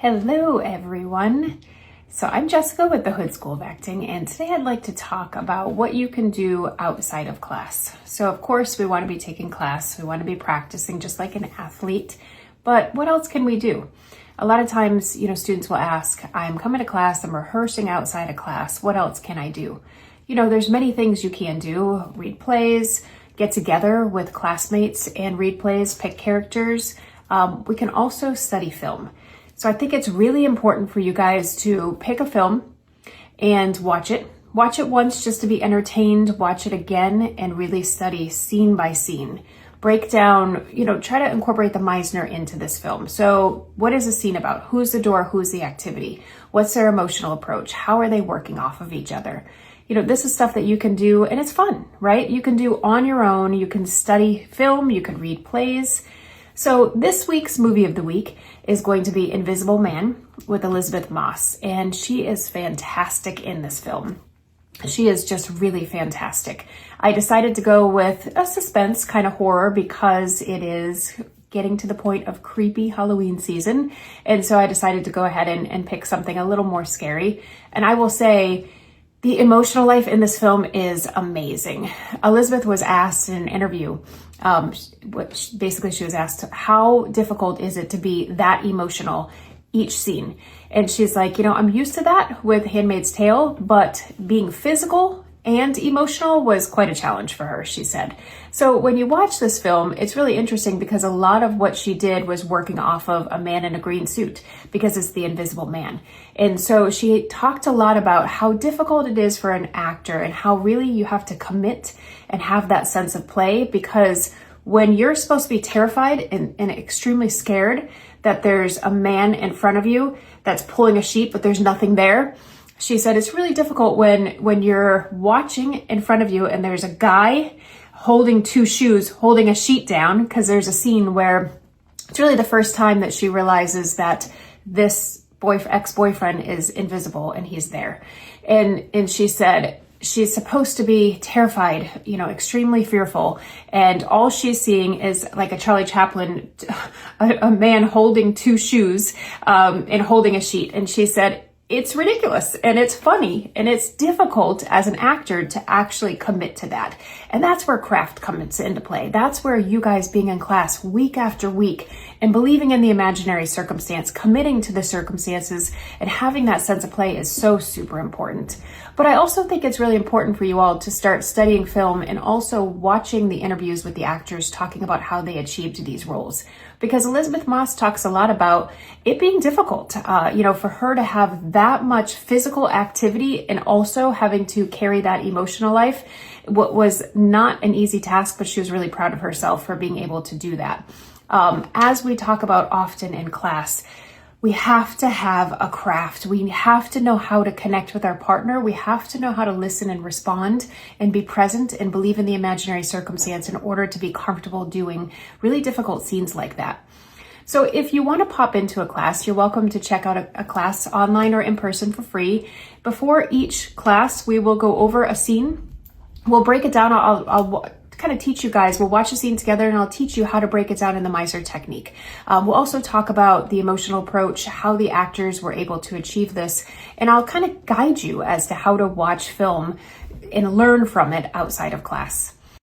Hello everyone. So I'm Jessica with the Hood School of Acting, and today I'd like to talk about what you can do outside of class. So of course we want to be taking class, we want to be practicing just like an athlete, but what else can we do? A lot of times, students will ask, I'm coming to class, I'm rehearsing outside of class, what else can I do? There's many things you can do. Read plays, get together with classmates and read plays, pick characters. We can also study film. So I think it's really important for you guys to pick a film and watch it. Watch it once just to be entertained, watch it again, and really study scene by scene. Break down, try to incorporate the Meisner into this film. So what is the scene about? Who's the door? Who's the activity? What's their emotional approach? How are they working off of each other? This is stuff that you can do, and it's fun, right? You can do on your own. You can study film, you can read plays. So this week's movie of the week is going to be Invisible Man with Elisabeth Moss, and she is fantastic in this film. She is just really fantastic. I decided to go with a suspense kind of horror because it is getting to the point of creepy Halloween season, and so I decided to go ahead and pick something a little more scary. And I will say, the emotional life in this film is amazing. Elisabeth was asked in an interview, basically she was asked, how difficult is it to be that emotional each scene? And she's like, I'm used to that with Handmaid's Tale, but being physical and emotional was quite a challenge for her, she said. So when you watch this film, it's really interesting because a lot of what she did was working off of a man in a green suit because it's the Invisible Man. And so she talked a lot about how difficult it is for an actor and how really you have to commit and have that sense of play, because when you're supposed to be terrified and extremely scared that there's a man in front of you that's pulling a sheet, but there's nothing there. She said it's really difficult when you're watching in front of you and there's a guy holding two shoes, holding a sheet down, because there's a scene where it's really the first time that she realizes that this ex-boyfriend is invisible and he's there. And she said she's supposed to be terrified, extremely fearful. And all she's seeing is like a Charlie Chaplin, a man holding two shoes and holding a sheet. And she said, it's ridiculous and it's funny and it's difficult as an actor to actually commit to that. And that's where craft comes into play. That's where you guys being in class week after week and believing in the imaginary circumstance, committing to the circumstances and having that sense of play is so super important. But I also think it's really important for you all to start studying film and also watching the interviews with the actors talking about how they achieved these roles. Because Elisabeth Moss talks a lot about it being difficult, for her to have that much physical activity and also having to carry that emotional life. What was not an easy task, but she was really proud of herself for being able to do that. As we talk about often in class, we have to have a craft. We have to know how to connect with our partner. We have to know how to listen and respond and be present and believe in the imaginary circumstance in order to be comfortable doing really difficult scenes like that. So if you want to pop into a class, you're welcome to check out a class online or in person for free. Before each class, we will go over a scene. We'll break it down. I'll kind of teach you guys. We'll watch the scene together and I'll teach you how to break it down in the Meisner technique. We'll also talk about the emotional approach, how the actors were able to achieve this, and I'll kind of guide you as to how to watch film and learn from it outside of class.